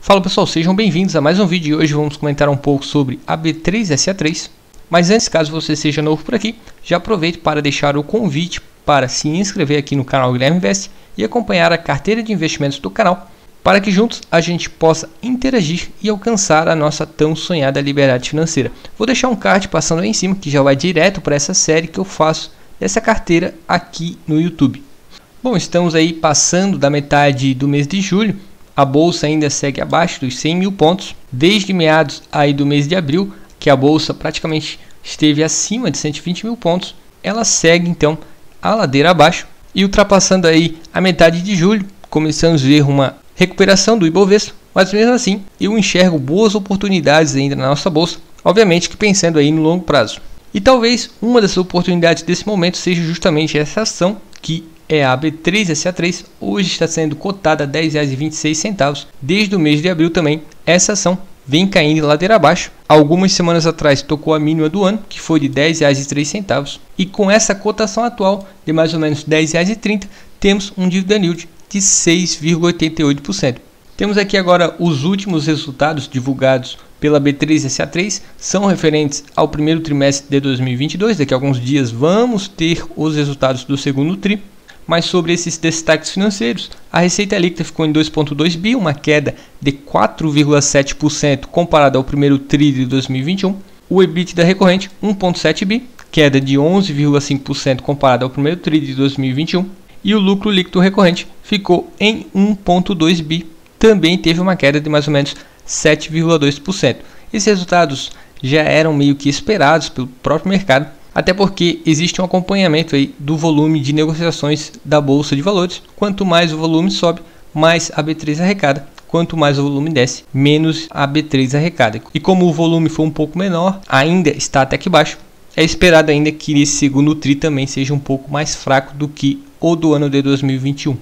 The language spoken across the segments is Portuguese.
Fala pessoal, sejam bem-vindos a mais um vídeo e hoje vamos comentar um pouco sobre a B3SA3. Mas antes, caso você seja novo por aqui, já aproveite para deixar o convite para se inscrever aqui no canal Guilherme Invest e acompanhar a carteira de investimentos do canal, para que juntos a gente possa interagir e alcançar a nossa tão sonhada liberdade financeira. Vou deixar um card passando aí em cima que já vai direto para essa série que eu faço dessa carteira aqui no YouTube. Bom, estamos aí passando da metade do mês de julho. A bolsa ainda segue abaixo dos 100 mil pontos. Desde meados aí do mês de abril, que a bolsa praticamente esteve acima de 120 mil pontos, ela segue então a ladeira abaixo. E ultrapassando aí a metade de julho, começamos a ver uma recuperação do Ibovespa, mas mesmo assim eu enxergo boas oportunidades ainda na nossa bolsa, obviamente que pensando aí no longo prazo. E talvez uma das oportunidades desse momento seja justamente essa ação que é a B3SA3, hoje está sendo cotada a R$ 10,26. Desde o mês de abril também, essa ação vem caindo ladeira abaixo. Algumas semanas atrás tocou a mínima do ano, que foi de R$ 10,03. E com essa cotação atual de mais ou menos R$ 10,30, temos um dividend yield de 6,88%. Temos aqui agora os últimos resultados divulgados pela B3SA3, são referentes ao primeiro trimestre de 2022. Daqui a alguns dias vamos ter os resultados do segundo tri. Mas sobre esses destaques financeiros, a receita líquida ficou em 2,2 bi, uma queda de 4,7% comparado ao primeiro tri de 2021. O EBITDA recorrente, 1,7 bi, queda de 11,5% comparado ao primeiro tri de 2021. E o lucro líquido recorrente ficou em 1,2 bi, também teve uma queda de mais ou menos 7,2%. Esses resultados já eram meio que esperados pelo próprio mercado, até porque existe um acompanhamento aí do volume de negociações da Bolsa de Valores. Quanto mais o volume sobe, mais a B3 arrecada. Quanto mais o volume desce, menos a B3 arrecada. E como o volume foi um pouco menor, ainda está até aqui baixo, é esperado ainda que esse segundo TRI também seja um pouco mais fraco do que o do ano de 2021.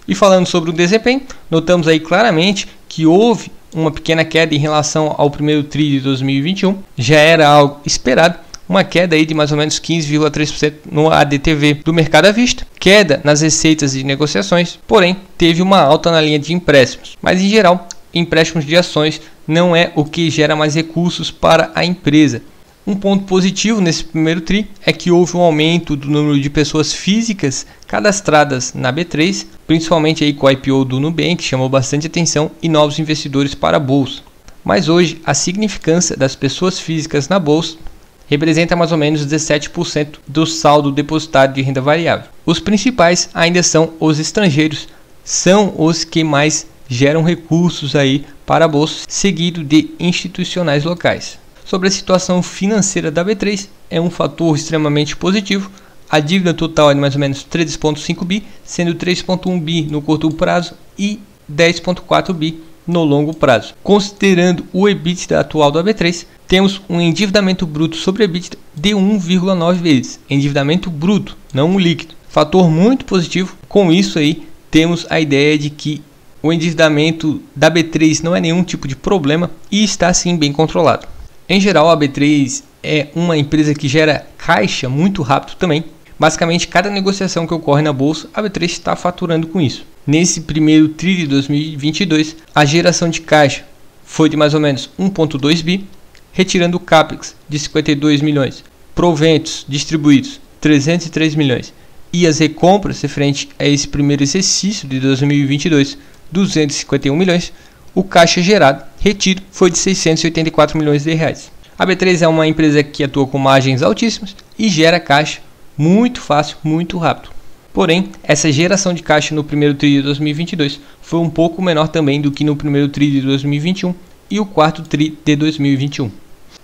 E falando sobre o desempenho, notamos aí claramente que houve uma pequena queda em relação ao primeiro TRI de 2021. Já era algo esperado. Uma queda aí de mais ou menos 15,3% no ADTV do mercado à vista, queda nas receitas de negociações, porém teve uma alta na linha de empréstimos. Mas em geral, empréstimos de ações não é o que gera mais recursos para a empresa. Um ponto positivo nesse primeiro TRI é que houve um aumento do número de pessoas físicas cadastradas na B3, principalmente aí com o IPO do Nubank, que chamou bastante atenção, e novos investidores para a bolsa. Mas hoje a significância das pessoas físicas na bolsa representa mais ou menos 17% do saldo depositado de renda variável. Os principais ainda são os estrangeiros, são os que mais geram recursos aí para a bolsa, seguido de institucionais locais. Sobre a situação financeira da B3, é um fator extremamente positivo. A dívida total é de mais ou menos 13,5 bi, sendo 3,1 bi no curto prazo e 10,4 bi no longo prazo. Considerando o EBITDA atual da B3, temos um endividamento bruto sobre EBITDA de 1,9 vezes. Endividamento bruto, não um líquido. Fator muito positivo. Com isso aí, temos a ideia de que o endividamento da B3 não é nenhum tipo de problema e está sim bem controlado. Em geral, a B3 é uma empresa que gera caixa muito rápido também. Basicamente, cada negociação que ocorre na bolsa, a B3 está faturando com isso. Nesse primeiro TRI de 2022, a geração de caixa foi de mais ou menos 1,2 bi, retirando o CAPEX de 52 milhões, proventos distribuídos 303 milhões e as recompras referente a esse primeiro exercício de 2022, 251 milhões, o caixa gerado, retido, foi de 684 milhões de reais. A B3 é uma empresa que atua com margens altíssimas e gera caixa muito fácil, muito rápido. Porém, essa geração de caixa no primeiro TRI de 2022 foi um pouco menor também do que no primeiro TRI de 2021 e o quarto TRI de 2021.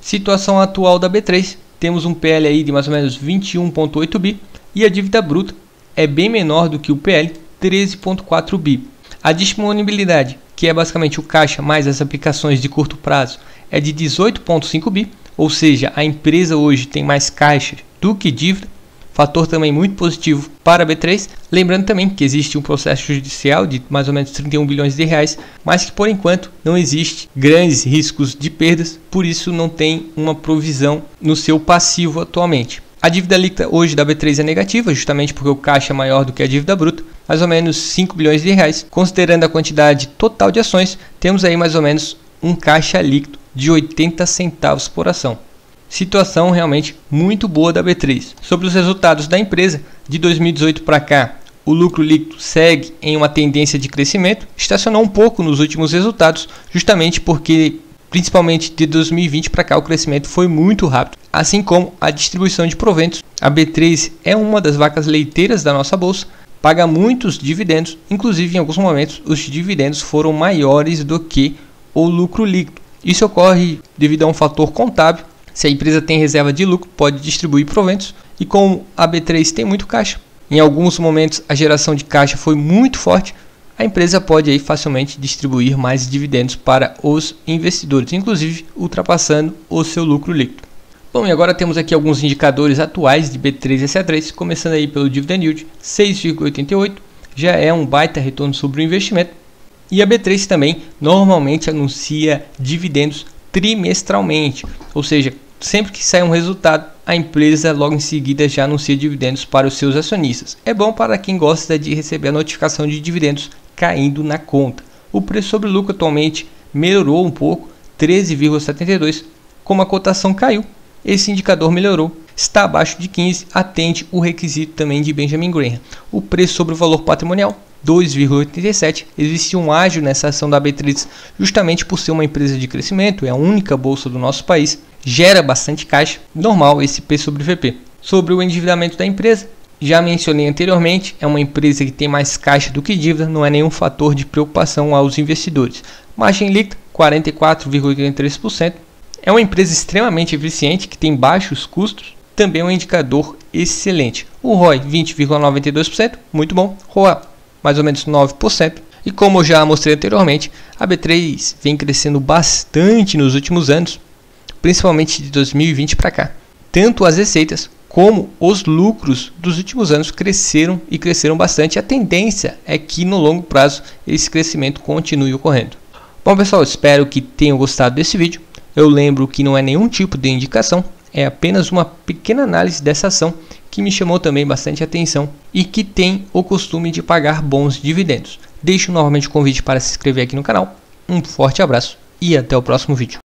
Situação atual da B3, temos um PL aí de mais ou menos 21,8 bi e a dívida bruta é bem menor do que o PL, 13,4 bi. A disponibilidade, que é basicamente o caixa mais as aplicações de curto prazo, é de 18,5 bi, ou seja, a empresa hoje tem mais caixa do que dívida. Fator também muito positivo para a B3, lembrando também que existe um processo judicial de mais ou menos 31 bilhões de reais, mas que por enquanto não existe grandes riscos de perdas, por isso não tem uma provisão no seu passivo atualmente. A dívida líquida hoje da B3 é negativa, justamente porque o caixa é maior do que a dívida bruta, mais ou menos 5 bilhões de reais. Considerando a quantidade total de ações, temos aí mais ou menos um caixa líquido de 80 centavos por ação. Situação realmente muito boa da B3. Sobre os resultados da empresa, de 2018 para cá, o lucro líquido segue em uma tendência de crescimento, estacionou um pouco nos últimos resultados, justamente porque principalmente de 2020 para cá o crescimento foi muito rápido, assim como a distribuição de proventos. A B3 é uma das vacas leiteiras da nossa bolsa, paga muitos dividendos, inclusive em alguns momentos os dividendos foram maiores do que o lucro líquido. Isso ocorre devido a um fator contábil. Se a empresa tem reserva de lucro, pode distribuir proventos, e como a B3 tem muito caixa, em alguns momentos a geração de caixa foi muito forte, a empresa pode aí facilmente distribuir mais dividendos para os investidores, inclusive ultrapassando o seu lucro líquido. Bom, e agora temos aqui alguns indicadores atuais de B3SA3, começando aí pelo Dividend Yield, 6,88, já é um baita retorno sobre o investimento. E a B3 também normalmente anuncia dividendos trimestralmente, ou seja, sempre que sai um resultado, a empresa logo em seguida já anuncia dividendos para os seus acionistas. É bom para quem gosta de receber a notificação de dividendos caindo na conta. O preço sobre lucro atualmente melhorou um pouco, 13,72, como a cotação caiu, esse indicador melhorou, está abaixo de 15, atende o requisito também de Benjamin Graham. O preço sobre o valor patrimonial, 2,87, existe um ágio nessa ação da B3 justamente por ser uma empresa de crescimento, é a única bolsa do nosso país, gera bastante caixa, normal esse P sobre VP. Sobre o endividamento da empresa, já mencionei anteriormente, é uma empresa que tem mais caixa do que dívida, não é nenhum fator de preocupação aos investidores. Margem líquida, 44,83%, é uma empresa extremamente eficiente, que tem baixos custos, também é um indicador excelente. O ROI, 20,92%, muito bom, ROA, mais ou menos 9%. E como eu já mostrei anteriormente, a B3 vem crescendo bastante nos últimos anos, principalmente de 2020 para cá. Tanto as receitas como os lucros dos últimos anos cresceram e cresceram bastante. A tendência é que no longo prazo esse crescimento continue ocorrendo. Bom pessoal, espero que tenham gostado desse vídeo. Eu lembro que não é nenhum tipo de indicação, é apenas uma pequena análise dessa ação que me chamou também bastante atenção e que tem o costume de pagar bons dividendos. Deixo novamente o convite para se inscrever aqui no canal. Um forte abraço e até o próximo vídeo.